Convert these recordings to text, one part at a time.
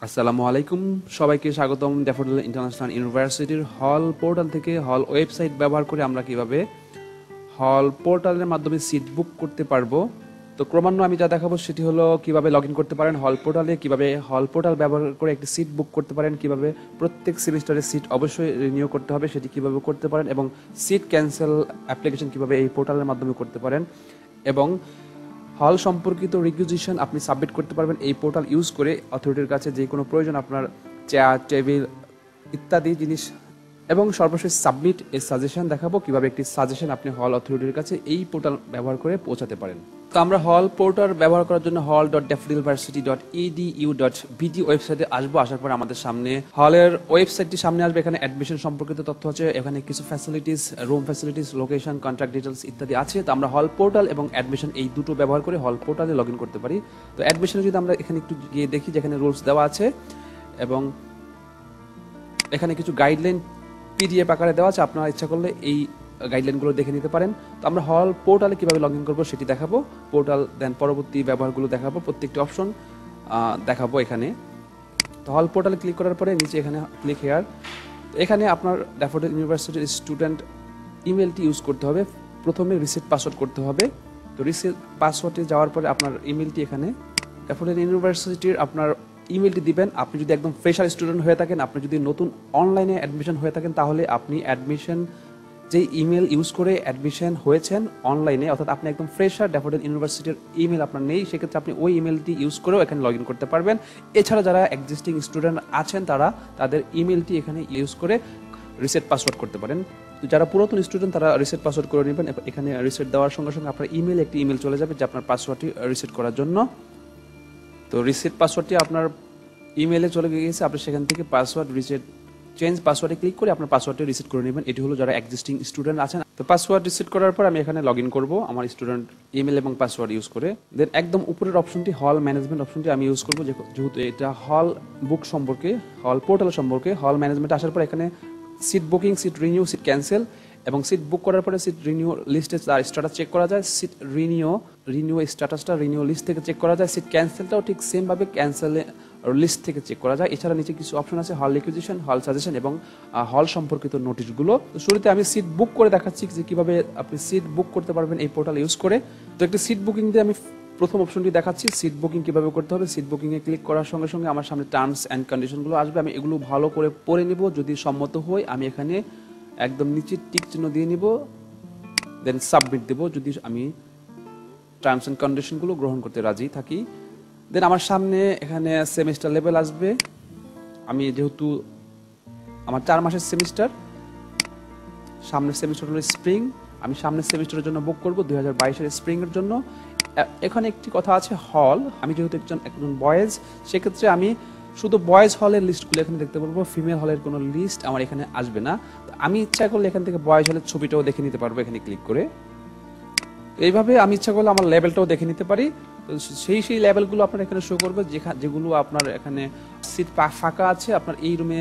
আসসালামু আলাইকুম, সবাইকে স্বাগতম ড্যাফোডিল ইন্টারন্যাশনাল ইউনিভার্সিটির হল পোর্টাল থেকে। হল ওয়েবসাইট ব্যবহার করে আমরা কিভাবে হল পোর্টালের মাধ্যমে সিট বুক করতে পারবো। তো ক্রমান্বয়ে আমি যা দেখাবো সেটি হলো কিভাবে লগ ইন করতে পারেন হল পোর্টালে, কিভাবে হল পোর্টাল ব্যবহার করে একটি সিট বুক করতে পারেন, কিভাবে প্রত্যেক সেমিস্টারে সিট অবশ্যই রিনিউ করতে হবে সেটি কিভাবে করতে পারেন, এবং সিট ক্যান্সেল অ্যাপ্লিকেশন কিভাবে এই পোর্টালের মাধ্যমে করতে পারেন, এবং হল সম্পর্কিত রিকুইজিশন আপনি সাবমিট করতে পারবেন এই পোর্টাল ইউজ করে অথরিটির কাছে যে কোনো প্রয়োজন আপনার চেয়ার টেবিল ইত্যাদি জিনিস, এবং সর্বশেষ সাবমিট এই সাজেশন দেখাবো কিভাবে একটি সাজেশন আপনি হল অথরিটির কাছে এই পোর্টাল ব্যবহার করে পৌঁছাতে পারেন। তো আমরা হল পোর্টাল ব্যবহার করার জন্য hall.daffodiluniversity.edu.bg ওয়েবসাইটে আসবো। আসার পর আমাদের সামনে হলের ওয়েবসাইটটি সামনে আসবে। এখানে অ্যাডমিশন সম্পর্কিত তথ্য আছে, এখানে কিছু facilities, room facilities, location, contact details ইত্যাদি আছে। তো আমরা হল পোর্টাল এবং অ্যাডমিশন এই দুটো ব্যবহার করে হল পোর্টালে লগ ইন করতে পারি। তো অ্যাডমিশনে যদি আমরা এখানে একটু গিয়ে দেখি, যেখানে রুলস দেওয়া আছে এবং এখানে কিছু গাইডলাইন পিডিএফ আকারে দেওয়া আছে, আপনারা ইচ্ছা করলে এই গাইডলাইনগুলো দেখে নিতে পারেন। তো আমরা হল পোর্টালে কিভাবে লগ ইন করবো সেটি দেখাবো, পোর্টাল দেন পরবর্তী ব্যবহারগুলো দেখাবো, প্রত্যেকটি অপশন দেখাবো এখানে। তো হল পোর্টালে ক্লিক করার পরে নিচে এখানে ক্লিক হেয়ার, এখানে আপনার ড্যাফোডিল ইউনিভার্সিটির স্টুডেন্ট ইমেলটি ইউজ করতে হবে। প্রথমে রিসেট পাসওয়ার্ড করতে হবে। তো রিসেট পাসওয়ার্ডে যাওয়ার পরে আপনার ইমেলটি এখানে ড্যাফোডিল ইউনিভার্সিটির আপনার ইমেলটি দিবেন। আপনি যদি একদম ফ্রেশার স্টুডেন্ট হয়ে থাকেন, আপনি যদি নতুন অনলাইনে অ্যাডমিশন হয়ে থাকেন, তাহলে আপনি অ্যাডমিশন যে ইমেল ইউজ করে অ্যাডমিশন হয়েছেন অনলাইনে, অর্থাৎ আপনি একদম ফ্রেশার, ড্যাফোডিল ইউনিভার্সিটির ইমেল আপনার নেই, সেক্ষেত্রে আপনি ওই ইমেলটি ইউজ করেও এখানে লগ ইন করতে পারবেন। এছাড়া যারা এক্সিস্টিং স্টুডেন্ট আছেন তারা তাদের ইমেলটি এখানে ইউজ করে রিসেট পাসওয়ার্ড করতে পারেন। তো যারা পুরাতন স্টুডেন্ট তারা রিসেট পাসওয়ার্ড করে নেবেন। এখানে রিসেট দেওয়ার সঙ্গে সঙ্গে আপনার একটি ইমেল চলে যাবে যে আপনার পাসওয়ার্ডটি রিসেট করার জন্য। তো রিসেট পাসওয়ার্ডটি আপনার ইমেলে চলে গিয়েছে, আপনি সেখান থেকে পাসওয়ার্ড রিসেট চেঞ্জ পাসওয়ার্ডে ক্লিক করে আপনার পাসওয়ার্ডটি রিসেট করে নেবেন। এটি হলো যারা এক্সিস্টিং স্টুডেন্ট আছেন। তো পাসওয়ার্ড রিসেট করার পর আমি এখানে লগ ইন করবো আমার স্টুডেন্ট ইমেল এবং পাসওয়ার্ড ইউজ করে। দেন একদম উপরের অপশনটি হল ম্যানেজমেন্ট অপশনটি আমি ইউজ করবো, যেহেতু এটা হল বুক সম্পর্কে, হল পোর্টাল সম্পর্কে। হল ম্যানেজমেন্ট আসার পর এখানে seat booking, seat renew, seat cancel, এবং সিট বুক করার পরে সিট রিনিউ লিস্টে তার স্ট্যাটাস চেক করা যায়। সিট রিনিউ স্ট্যাটাসটা রিনিউ লিস্ট থেকে চেক করা যায়। সিট ক্যান্সেলটাও ঠিক সেমভাবে ক্যান্সেল লিস্ট থেকে চেক করা যায়। এছাড়া নিচে কিছু অপশন আছে, হল রিকুইজিশন, হল সাজেশন এবং হল সম্পর্কিত নোটিশগুলো। তো শুরুতে আমি সিট বুক করে দেখাচ্ছি যে কিভাবে আপনি সিট বুক করতে পারবেন এই পোর্টাল ইউজ করে। তো একটি সিট বুকিং দিয়ে আমি প্রথম অপশনটি দেখাচ্ছি, সিট বুকিং কিভাবে করতে হবে। সিট বুকিংয়ে ক্লিক করার সঙ্গে সঙ্গে আমার সামনে টার্মস অ্যান্ড কন্ডিশনগুলো আসবে। আমি এগুলো ভালো করে পড়ে নিব, যদি সম্মত হই আমি এখানে একদম নিচে টিক চিহ্ন দিয়ে নিব, দেন সাবমিট দেব যদি আমি টার্মস অ্যান্ড কন্ডিশনগুলো গ্রহণ করতে রাজি থাকি। দেন আমার সামনে এখানে সেমিস্টার লেভেল আসবে। আমি যেহেতু আমার 4 মাসের সেমিস্টার, সামনের সেমিস্টার হলো স্প্রিং, আমি সামনের সেমিস্টারের জন্য বুক করব 2022-এর স্প্রিংয়ের জন্য। এখানে একটি কথা আছে, হল, আমি যেহেতু একজন বয়েজ, সেক্ষেত্রে আমি শুধু বয়েজ হলের লিস্টগুলো এখানে দেখতে পারবো, ফিমেল হলের কোনো লিস্ট আমার এখানে আসবে না। আমি ইচ্ছা করলে এখান থেকে বয়েজ হলের ছবিটাও দেখে নিতে পারবো এখানে ক্লিক করে। এইভাবে আমি ইচ্ছা করলে আমার লেভেলটাও দেখে নিতে পারি। তো সেই লেভেলগুলো আপনার এখানে শো করবে, যেগুলো আপনার এখানে সিট ফাঁকা আছে। আপনার এই রুমে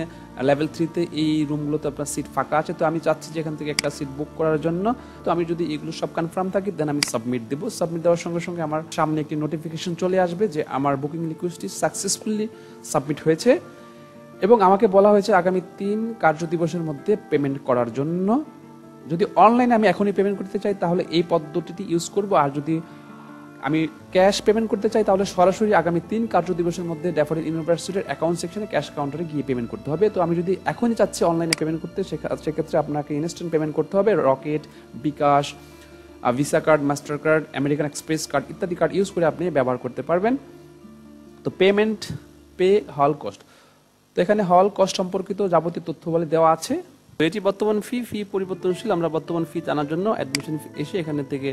লেভেল 3-তে এই রুমগুলোতে আপনার সিট ফাঁকা আছে। তো আমি চাচ্ছি যে এখান থেকে একটা সিট বুক করার জন্য। তো আমি যদি এগুলো সব কনফার্ম থাকি, দেন আমি সাবমিট দেবো। সাবমিট দেওয়ার সঙ্গে সঙ্গে আমার সামনে একটি নোটিফিকেশন চলে আসবে যে আমার বুকিং রিকোয়েস্টটি সাকসেসফুলি সাবমিট হয়েছে, এবং আমাকে বলা হয়েছে আগামী 3 কার্য দিবসের মধ্যে পেমেন্ট করার জন্য। যদি অনলাইনে আমি এখনই পেমেন্ট করতে চাই তাহলে এই পদ্ধতিটি ইউজ করব, আর যদি আমি ক্যাশ পেমেন্ট করতে চাই তাহলে সরাসরি আগামী 3 কার্য দিবসের মধ্যে ড্যাফোডিল ইউনিভার্সিটির অ্যাকাউন্ট সেকশনে ক্যাশ কাউন্টারে গিয়ে পেমেন্ট করতে হবে। তো আমি যদি এখনই চাচ্ছি অনলাইনে পেমেন্ট করতে, সেক্ষেত্রে আপনাকে ইনস্ট্যান্ট পেমেন্ট করতে হবে। Rocket, bKash, Visa card, master card, American Express card ইত্যাদি কার্ড ইউজ করে আপনি ব্যবহার করতে পারবেন। তো পেমেন্ট, হল কস্ট, তো এখানে হল কস্ট সম্পর্কিত যাবতীয় তথ্যবলী দেওয়া আছে। তো এটি বর্তমান ফি পরিবর্তনশীল। আমরা বর্তমান ফি জানার জন্য অ্যাডমিশন এসে এখানে থেকে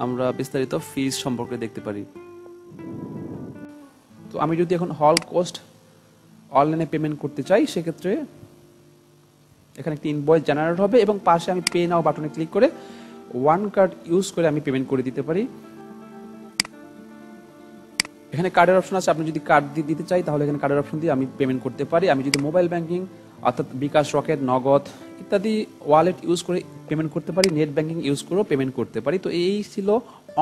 আমরা বিস্তারিত ফিস সম্পর্কে দেখতে পারি। তো আমি যদি এখন হল কস্ট অনলাইনে পেমেন্ট করতে চাই, সেক্ষেত্রে এখানে একটি ইনভয়েস জেনারেট হবে এবং পাশে আমি পে নাও বাটনে ক্লিক করে ওয়ান কার্ড ইউজ করে আমি পেমেন্ট করে দিতে পারি। এখানে কার্ডের অপশন আছে, আপনি যদি কার্ড দিয়ে দিতে চাই তাহলে এখানে কার্ডের অপশন দিয়ে আমি পেমেন্ট করতে পারি। আমি যদি মোবাইল ব্যাংকিং অর্থাৎ বিকাশ, রকেট, নগদ ইত্যাদি ওয়ালেট ইউজ করে পেমেন্ট করতে পারি, নেট ব্যাংকিং ইউজ করেও পেমেন্ট করতে পারি। তো এই ছিল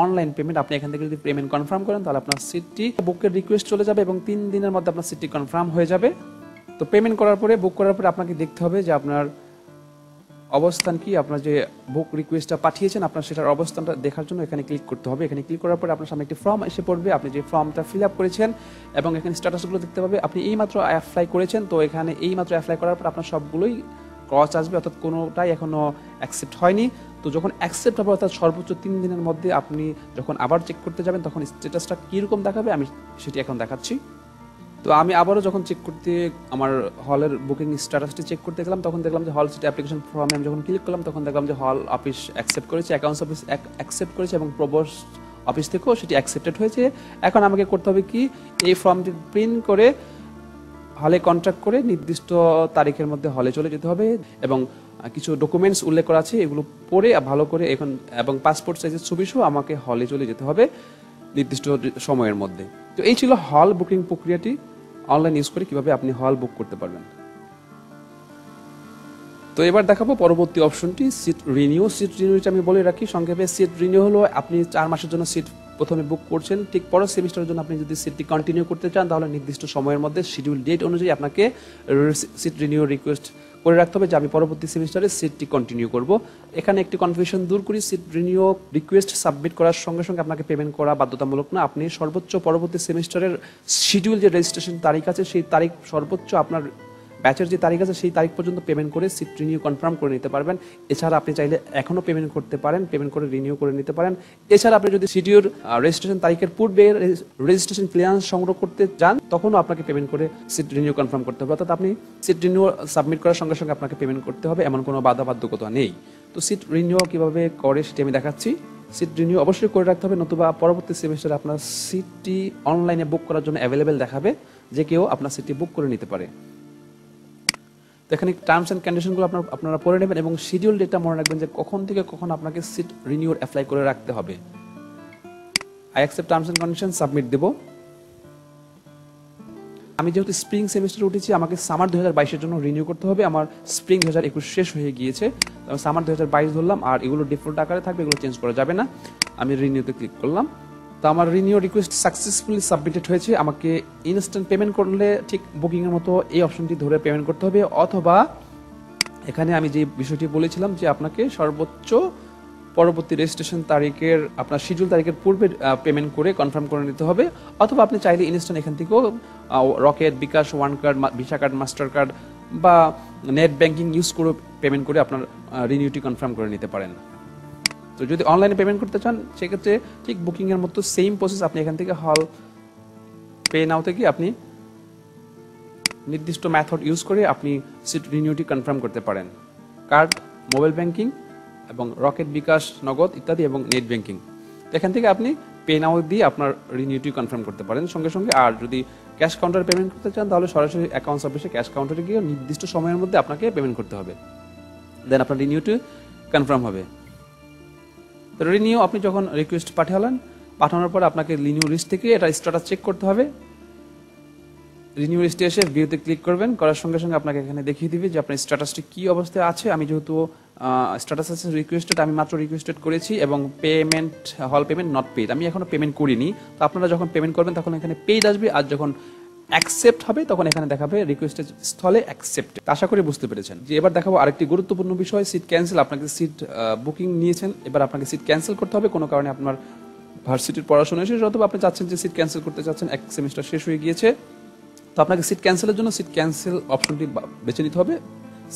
অনলাইন পেমেন্ট। আপনি এখান থেকে যদি পেমেন্ট কনফার্ম করেন তাহলে আপনার সিটটি বুকের রিকোয়েস্ট চলে যাবে এবং 3 দিনের মধ্যে আপনার সিটটি কনফার্ম হয়ে যাবে। তো পেমেন্ট করার পরে, বুক করার পরে আপনাকে দেখতে হবে যে আপনার অবস্থান কি, আপনার যে বুক রিকোয়েস্টটা পাঠিয়েছেন আপনার সেটার অবস্থানটা দেখার জন্য এখানে ক্লিক করতে হবে। এখানে ক্লিক করার পরে আপনার সামনে একটি ফর্ম এসে পড়বে, আপনি যে ফর্মটা ফিল আপ করেছেন এবং এখানে স্ট্যাটাসগুলো দেখতে পাবে। আপনি এইমাত্র অ্যাপ্লাই করেছেন, তো এখানে এইমাত্র অ্যাপ্লাই করার পর আপনার সবগুলোই ক্রস আসবে, অর্থাৎ কোনোটাই এখনো অ্যাকসেপ্ট হয়নি। তো যখন অ্যাকসেপ্ট হবে অর্থাৎ সর্বোচ্চ 3 দিনের মধ্যে আপনি যখন আবার চেক করতে যাবেন তখন স্ট্যাটাসটা কীরকম দেখাবে আমি সেটি এখন দেখাচ্ছি। তো আমি আবারও যখন চেক করতে আমার হলের বুকিং স্ট্যাটাসটি চেক করতে গেলাম তখন দেখলাম যে হল সিটি অ্যাপ্লিকেশন ফর্মে আমি যখন ক্লিক করলাম তখন দেখলাম যে হল অফিস অ্যাকসেপ্ট করেছে, অ্যাকাউন্টস অফিস অ্যাকসেপ্ট করেছে এবং প্রবোস্ট অফিস থেকেও সেটি অ্যাকসেপ্টেড হয়েছে। এখন আমাকে করতে হবে কি, এই ফর্মটি প্রিন্ট করে হলে কন্ট্যাক্ট করে নির্দিষ্ট তারিখের মধ্যে হলে চলে যেতে হবে এবং কিছু ডকুমেন্টস উল্লেখ করা আছে এগুলো পড়ে ভালো করে এখন এবং পাসপোর্ট সাইজের ছবি সহ আমাকে হলে চলে যেতে হবে নির্দিষ্ট সময়ের মধ্যে। তো এই ছিল হল বুকিং প্রক্রিয়াটি, অনলাইন ইউজ করে কিভাবে আপনি হল বুক করতে পারবেন। তো এবার দেখাবো পরবর্তী অপশনটি সিট রিনিউ। সিট রিনিউটা আমি বলে রাখি সংক্ষেপে। সিট রিনিউ হলো আপনি 4 মাসের জন্য সিট প্রথমে বুক করছেন, ঠিক পরের সেমিস্টারের জন্য আপনি যদি সিটটি কন্টিনিউ করতে চান তাহলে নির্দিষ্ট সময়ের মধ্যে শিডিউল ডেট অনুযায়ী আপনাকে সিট রিনিউ রিকোয়েস্ট করে রাখতে হবে যে আমি পরবর্তী সেমিস্টারে সিটটি কন্টিনিউ করব। এখানে একটি কনফিউশন দূর করি, সিট রিনিউ রিকোয়েস্ট সাবমিট করার সঙ্গে সঙ্গে আপনাকে পেমেন্ট করা বাধ্যতামূলক না। আপনি সর্বোচ্চ পরবর্তী সেমিস্টারের শিডিউল যে রেজিস্ট্রেশন তারিখ আছে সেই তারিখ সর্বোচ্চ আপনার ব্যাচের যে তারিখ আছে সেই তারিখ পর্যন্ত পেমেন্ট করে সিট রিনিউ কনফার্ম করে নিতে পারবেন। এছাড়া আপনি চাইলে এখনও পেমেন্ট করতে পারেন, পেমেন্ট করে রিনিউ করে নিতে পারেন। এছাড়া আপনি যদি শিডিউল রেজিস্ট্রেশন তারিখের পূর্বে রেজিস্ট্রেশন ক্লিয়ারেন্স সংগ্রহ করতে চান তখনও আপনাকে পেমেন্ট করে সিট রিনিউ কনফার্ম করতে হবে। অর্থাৎ আপনি সিট রিনিউ সাবমিট করার সঙ্গে সঙ্গে আপনাকে পেমেন্ট করতে হবে, এমন কোনো বাধ্যবাধকতা নেই। তো সিট রিনিউ কীভাবে করে সেটি আমি দেখাচ্ছি। সিট রিনিউ অবশ্যই করে রাখতে হবে, নতুবা পরবর্তী সেমিস্টারে আপনার সিটটি অনলাইনে বুক করার জন্য অ্যাভেলেবেল দেখাবে, যে কেউ আপনার সিটটি বুক করে নিতে পারে। তো এখানে টার্মস অ্যান্ড কন্ডিশনগুলো আপনারা পড়ে নেবেন এবং শিডিউল ডেটটা মনে রাখবেন যে কখন থেকে কখন আপনাকে সিট রিনিউর অ্যাপ্লাই করে রাখতে হবে। I accept terms and condition submit দেব। আমি যেহেতু স্প্রিং সেমিস্টারে উঠেছি আমাকে সামার 2022-এর জন্য রিনিউ করতে হবে। আমার স্প্রিং 2021 শেষ হয়ে গিয়েছে, আমি সামার 2022 ধরলাম, আর এগুলো ডিফল্ট আকারে থাকবে, এগুলো চেঞ্জ করা যাবে না। আমি রিনিউতে ক্লিক করলাম। তো আমার রিনিউ রিকোয়েস্ট সাকসেসফুলি সাবমিটেড হয়েছে। আমাকে ইনস্ট্যান্ট পেমেন্ট করলে ঠিক বুকিংয়ের মতো এই অপশনটি ধরে পেমেন্ট করতে হবে, অথবা এখানে আমি যে বিষয়টি বলেছিলাম যে আপনাকে সর্বোচ্চ পরবর্তী রেজিস্ট্রেশন তারিখের আপনার শিডিউল তারিখের পূর্বে পেমেন্ট করে কনফার্ম করে নিতে হবে, অথবা আপনি চাইলে ইনস্ট্যান্ট এখান থেকেও Rocket, bKash, one card, Visa card, master card বা নেট ব্যাংকিং ইউজ করে পেমেন্ট করে আপনার রিনিউটি কনফার্ম করে নিতে পারেন। তো যদি অনলাইনে পেমেন্ট করতে চান সেক্ষেত্রে ঠিক বুকিংয়ের মতো সেম প্রসেস, আপনি এখান থেকে হল পে নাও থেকে আপনি নির্দিষ্ট মেথড ইউজ করে আপনি সিট রিনিউটি কনফার্ম করতে পারেন। কার্ড, মোবাইল ব্যাংকিং এবং রকেট, বিকাশ, নগদ ইত্যাদি এবং নেট ব্যাংকিং। এখান থেকে আপনি পে নাও দিয়ে আপনার রিনিউটি কনফার্ম করতে পারেন সঙ্গে সঙ্গে। আর যদি ক্যাশ কাউন্টারে পেমেন্ট করতে চান তাহলে সরাসরি অ্যাকাউন্টস অফিসে ক্যাশ কাউন্টারে গিয়ে নির্দিষ্ট সময়ের মধ্যে আপনাকে পেমেন্ট করতে হবে, দেন আপনার রিনিউটি কনফার্ম হবে। তো রিনিউ আপনি যখন রিকোয়েস্ট পাঠানোর পর আপনাকে রিনিউ লিস্ট থেকে এটা স্ট্যাটাস চেক করতে হবে। রিনিউ লিস্টে এসে ভিউতে ক্লিক করবেন, করার সঙ্গে সঙ্গে আপনাকে এখানে দেখিয়ে দিবে যে আপনার স্ট্যাটাসটি কী অবস্থায় আছে। আমি যেহেতু স্ট্যাটাস আছে রিকোয়েস্টেড, আমি মাত্র রিকোয়েস্টেড করেছি এবং পেমেন্ট হল পেমেন্ট নট পেড, আমি এখনও পেমেন্ট করিনি। তো আপনারা যখন পেমেন্ট করবেন তখন এখানে পেড আসবে, আর যখন অ্যাকসেপ্ট হবে তখন এখানে দেখাবে রিকোয়েস্টের স্থলে অ্যাকসেপ্ট। আশা করি বুঝতে পেরেছেন। যে এবার দেখাবো আরেকটি গুরুত্বপূর্ণ বিষয়, সিট ক্যান্সেল। আপনাকে সিট বুকিং নিয়েছেন, এবার আপনাকে সিট ক্যান্সেল করতে হবে। কোনো কারণে আপনার ভার্সিটির পড়াশোনা শেষ, অথবা আপনি চাচ্ছেন যে সিট ক্যান্সেল করতে চাচ্ছেন, এক সেমিস্টার শেষ হয়ে গিয়েছে, তো আপনাকে সিট ক্যান্সেলের জন্য সিট ক্যান্সেল অপশনটি বেছে নিতে হবে।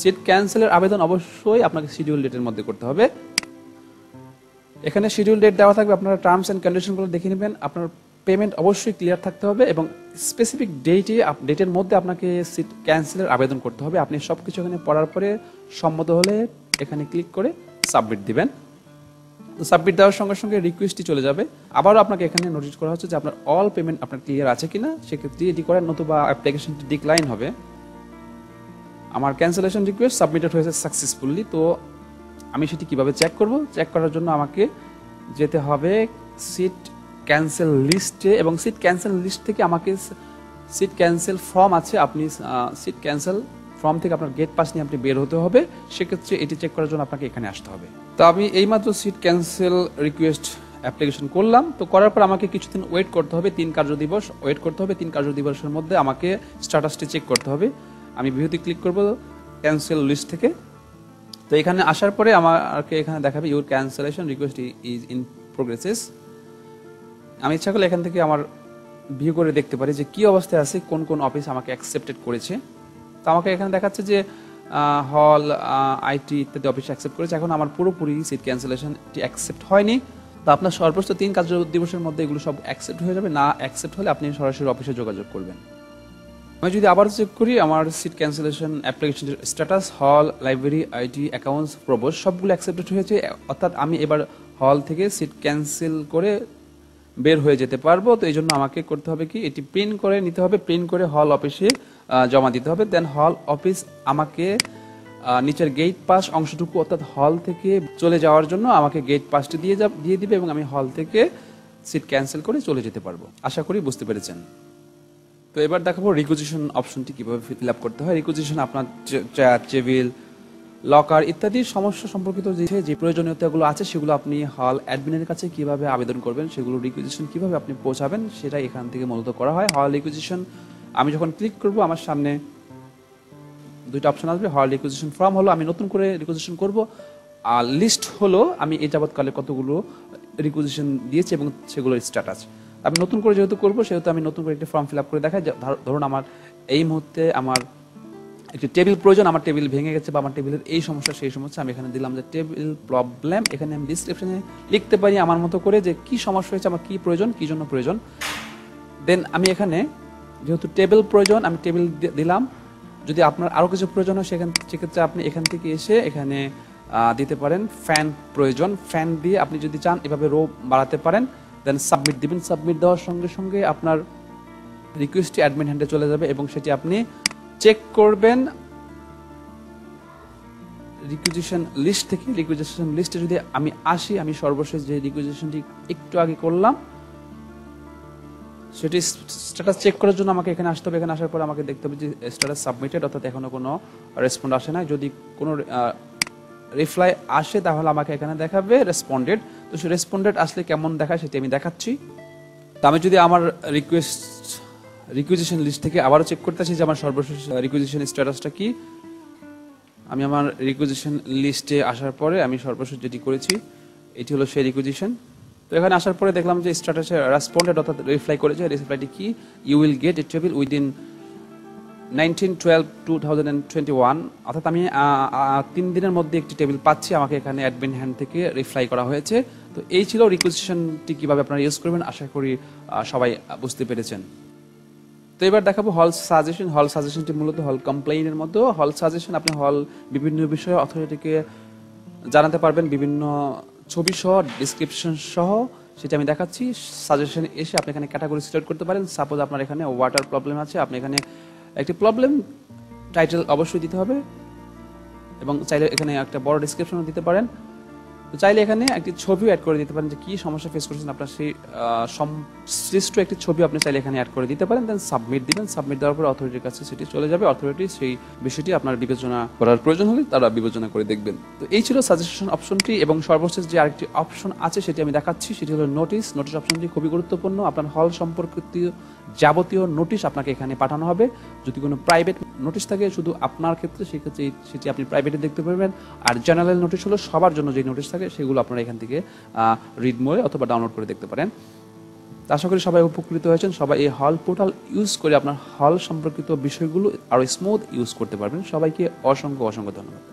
সিট ক্যান্সেলের আবেদন অবশ্যই আপনাকে শিডিউল ডেটের মধ্যে করতে হবে। এখানে শিডিউল ডেট দেওয়া থাকবে, আপনারা টার্মস অ্যান্ড কন্ডিশনগুলো দেখে নেবেন। আপনার পেমেন্ট অবশ্যই ক্লিয়ার থাকতে হবে এবং স্পেসিফিক ডেটের মধ্যে আপনাকে সিট ক্যান্সেলের আবেদন করতে হবে। আপনি সব কিছু এখানে পড়ার পরে সম্মত হলে এখানে ক্লিক করে সাবমিট দিবেন। তো সাবমিট দেওয়ার সঙ্গে সঙ্গে রিকোয়েস্টটি চলে যাবে। আবারও আপনাকে এখানে নোটিস করা হচ্ছে যে আপনার অল পেমেন্ট আপনার ক্লিয়ার আছে কিনা, সেক্ষেত্রে এটি করেন, নতুবা অ্যাপ্লিকেশনটি ডিক্লাইন হবে। আমার ক্যান্সেলেশন রিকোয়েস্ট সাবমিটেড হয়েছে সাকসেসফুলি। তো আমি সেটি কিভাবে চেক করব? চেক করার জন্য আমাকে যেতে হবে সিট ক্যান্সেল লিস্টে, এবং সিট ক্যান্সেল লিস্ট থেকে আমাকে সিট ক্যান্সেল ফর্ম আছে, আপনি সিট ক্যান্সেল ফর্ম থেকে আপনার গেট পাস নিয়ে আপনি বের হতে হবে। সেক্ষেত্রে এটি চেক করার জন্য আপনাকে এখানে আসতে হবে। তো আমি এইমাত্র সিট ক্যান্সেল রিকোয়েস্ট অ্যাপ্লিকেশন করলাম। তো করার পর আমাকে কিছুদিন ওয়েট করতে হবে, 3 কার্য দিবস ওয়েট করতে হবে। 3 কার্য দিবসের মধ্যে আমাকে স্ট্যাটাসটি চেক করতে হবে। আমি ভিউতে ক্লিক করব ক্যান্সেল লিস্ট থেকে। তো এখানে আসার পরে আমাকে এখানে দেখাবে your cancellation request is in progresses. আমি ইচ্ছা করলে এখান থেকে আমার ভিউ করে দেখতে পারি যে কি অবস্থায় আছে, কোন কোন অফিস আমাকে অ্যাকসেপ্টেড করেছে। তো আমাকে এখানে দেখাচ্ছে যে হল, আইটি ইত্যাদি অফিস অ্যাকসেপ্ট করেছে। এখন আমার পুরোপুরি সিট ক্যান্সেলেশনটি অ্যাকসেপ্ট হয়নি। তো আপনার সর্বোচ্চ 3 কার্য দিবসের মধ্যে এগুলো সব অ্যাকসেপ্ট হয়ে যাবে। না অ্যাকসেপ্ট হলে আপনি সরাসরি অফিসে যোগাযোগ করবেন। আমি যদি আবার চেক করি আমার সিট ক্যান্সেলেশন অ্যাপ্লিকেশন স্ট্যাটাস, হল, লাইব্রেরি, আইটি, অ্যাকাউন্টস, প্রবোস সবগুলো অ্যাকসেপ্টেড হয়েছে। অর্থাৎ আমি এবার হল থেকে সিট ক্যান্সেল করে বের হয়ে যেতে পারবো। তো এই জন্য আমাকে করতে হবে কি, এটি প্রিন্ট করে নিতে হবে, প্রিন্ট করে হল অফিসে জমা দিতে হবে। দেন হল অফিস আমাকে নিচের গেট পাস অংশটুকু অর্থাৎ হল থেকে চলে যাওয়ার জন্য আমাকে গেট পাসটি দিয়ে দিবে এবং আমি হল থেকে সিট ক্যান্সেল করে চলে যেতে পারবো। আশা করি বুঝতে পেরেছেন। তো এবার দেখাবো রিকুইজিশন অপশনটি কিভাবে ফিল আপ করতে হয়। রিকুইজিশন আপনার চেয়ার, টেবিল, লকার ইত্যাদি সমস্যা সম্পর্কিত যে প্রয়োজনীয়তাগুলো আছে সেগুলো আপনি হল অ্যাডমিনের কাছে কিভাবে আবেদন করবেন, সেগুলো রিকুইজিশন কিভাবে আপনি পৌঁছাবেন সেটা এখান থেকে মূলত করা হয়। হল রিকুইজিশন আমি যখন ক্লিক করব আমার সামনে 2টা অপশন আসবে। হল রিকুইজিশন ফর্ম হলো আমি নতুন করে রিকুইজিশন করব, আর লিস্ট হলো আমি এই যাবৎকালে কতগুলো রিকুইজিশন দিয়েছি এবং সেগুলোর স্ট্যাটাস। আমি নতুন করে যেহেতু করবো সেহেতু আমি নতুন করে একটা ফর্ম ফিল আপ করে দেখাই। ধরুন আমার এই মুহূর্তে আমার একটি টেবিল প্রয়োজন, আমার টেবিল ভেঙে গেছে বা আমার টেবিলের এই সমস্যা সেই সমস্যা। আমি এখানে দিলাম যে টেবিল প্রবলেম। এখানে আমি ডিসক্রিপশনে লিখতে পারি আমার মতো করে যে কি সমস্যা হয়েছে, আমার কি প্রয়োজন, কি জন্য প্রয়োজন। দেন আমি এখানে যেহেতু টেবিল প্রয়োজন আমি টেবিল দিলাম। যদি আপনার আরও কিছু প্রয়োজন হয় সেক্ষেত্রে আপনি এখান থেকে এসে এখানে দিতে পারেন ফ্যান প্রয়োজন, ফ্যান দিয়ে আপনি যদি চান এভাবে রো বাড়াতে পারেন। দেন সাবমিট দিবেন। সাবমিট দেওয়ার সঙ্গে সঙ্গে আপনার রিকোয়েস্টটি অ্যাডমিন হ্যান্ডে চলে যাবে এবং সেটি আপনি চেক করবেন রিকুইজিশন লিস্ট থেকে। রিকুইজিশন লিস্টে যদি আমি আসি, আমি সর্বশেষ যে রিকুইজিশনটি একটু আগে করলাম সেটি স্ট্যাটাস চেক করার জন্য আমাকে এখানে আসতে হবে। এখানে আসার পর আমাকে দেখতে হবে যে স্ট্যাটাস সাবমিটেড, অর্থাৎ এখনো কোনো রেসপন্ড আসে না। যদি কোনো রিপ্লাই আসে তাহলে আমাকে এখানে দেখাবে রেসপন্ডেড। তো সে রেসপন্ডেড আসলে কেমন দেখায় সেটি আমি দেখাচ্ছি। তো আমি যদি আমার রিকুইজিশন লিস্ট থেকে আবারও চেক করতে আসি যে আমার সর্বশেষ রিকুইজিশন স্ট্যাটাসটা কি। আমি আমার রিকুইজিশন লিস্টে আসার পরে আমি সর্বশেষ যেটি করেছি এটি হলো সেই রিকুইজিশন। তো এখানে আসার পরে দেখলাম যে স্ট্যাটাসে রেসপন্ডেড অর্থাৎ রিপ্লাই করেছে। রিপ্লাইটি কি, you will get a table within 19/12/2021, অর্থাৎ আমি 3 দিনের মধ্যে একটি টেবিল পাচ্ছি। আমাকে এখানে অ্যাডমিন হ্যান্ড থেকে রিপ্লাই করা হয়েছে। তো এই ছিল রিকুইজিশনটি কিভাবে আপনারা ইউজ করবেন। আশা করি সবাই বুঝতে পেরেছেন। তো এবার দেখাবো হল সাজেশন। হল সাজেশনটি মূলত হল কমপ্লেইনের মতো। হল সাজেশন আপনি হল বিভিন্ন বিষয়ে অথরিটিকে জানাতে পারবেন, বিভিন্ন ছবি সহ ডিসক্রিপশন সহ, সেটা আমি দেখাচ্ছি। সাজেশন এসে আপনি এখানে ক্যাটাগরি সিলেক্ট করতে পারেন। সাপোজ আপনার এখানে ওয়াটার প্রবলেম আছে, আপনি এখানে একটি প্রবলেম টাইটেল অবশ্যই দিতে হবে এবং চাইলে এখানে একটা বড় ডিসক্রিপশনও দিতে পারেন। তো চাইলে এখানে একটি ছবিও অ্যাড করে দিতে পারেন যে কি সমস্যা ফেস করছেন আপনার, সেই সংশ্লিষ্ট একটি ছবি আপনি চাইলে এখানে অ্যাড করে দিতে পারেন। দেন সাবমিট দিবেন। সাবমিট দেওয়ার পর অথরিটির কাছে সেটি চলে যাবে। অথরিটি সেই বিষয়টি আপনার বিবেচনা করার প্রয়োজন হলে তারা বিবেচনা করে দেখবেন। তো এই ছিল সাজেশন অপশনটি এবং সর্বশেষ যে আরেকটি অপশন আছে সেটি আমি দেখাচ্ছি। সেটি হলো নোটিশ। নোটিশ অপশনটি খুবই গুরুত্বপূর্ণ। আপনার হল সম্পর্কিত যাবতীয় নোটিশ আপনাকে এখানে পাঠানো হবে। যদি কোনো প্রাইভেট নোটিশ থাকে শুধু আপনার ক্ষেত্রে, সেক্ষেত্রে সেটি আপনি প্রাইভেটে দেখতে পারবেন। আর জেনারেল নোটিশ হলো সবার জন্য যে নোটিশ থাকে সেগুলো আপনারা এখান থেকে রিড মোডে অথবা ডাউনলোড করে দেখতে পারেন। আশা করি সবাই উপকৃত হয়েছেন। সবাই এই হল পোর্টাল ইউজ করে আপনার হল সম্পর্কিত বিষয়গুলো আরো স্মুথ ইউজ করতে পারবেন। সবাইকে অসংখ্য ধন্যবাদ।